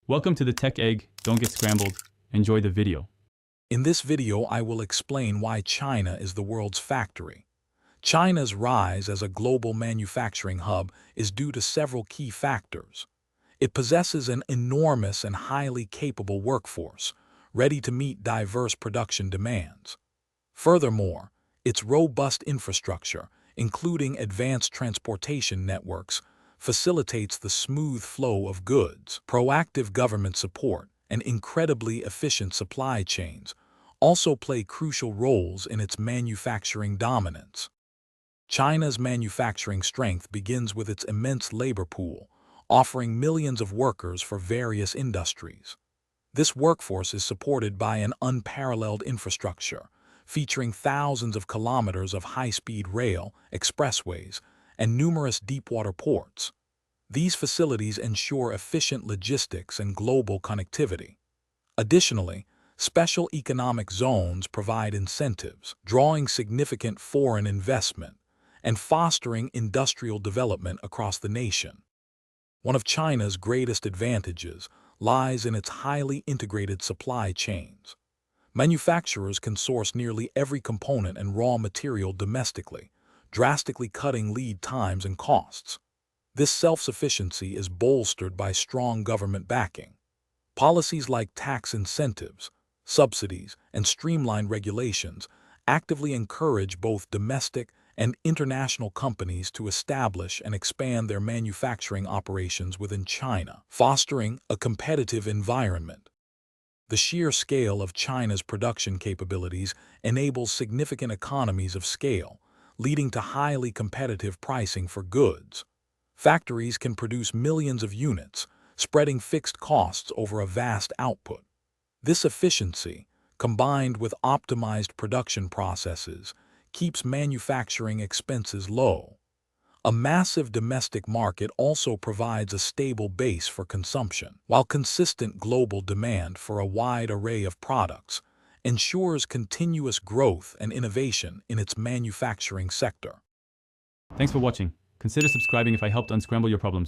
Welcome to the Tech Egg. Don't get scrambled. Enjoy the video. In this video, I will explain why China is the world's factory. China's rise as a global manufacturing hub is due to several key factors. It possesses an enormous and highly capable workforce, ready to meet diverse production demands. Furthermore, its robust infrastructure, including advanced transportation networks, facilitates the smooth flow of goods. Proactive government support and incredibly efficient supply chains also play crucial roles in its manufacturing dominance. China's manufacturing strength begins with its immense labor pool, offering millions of workers for various industries. This workforce is supported by an unparalleled infrastructure, featuring thousands of kilometers of high-speed rail, expressways, and numerous deepwater ports. These facilities ensure efficient logistics and global connectivity. Additionally, special economic zones provide incentives, drawing significant foreign investment and fostering industrial development across the nation. One of China's greatest advantages lies in its highly integrated supply chains. Manufacturers can source nearly every component and raw material domestically, drastically cutting lead times and costs. This self-sufficiency is bolstered by strong government backing. Policies like tax incentives, subsidies, and streamlined regulations actively encourage both domestic and international companies to establish and expand their manufacturing operations within China, fostering a competitive environment. The sheer scale of China's production capabilities enables significant economies of scale, leading to highly competitive pricing for goods. Factories can produce millions of units, spreading fixed costs over a vast output. This efficiency, combined with optimized production processes, keeps manufacturing expenses low. A massive domestic market also provides a stable base for consumption, while consistent global demand for a wide array of products ensures continuous growth and innovation in its manufacturing sector. Thanks for watching. Consider subscribing if I helped unscramble your problems.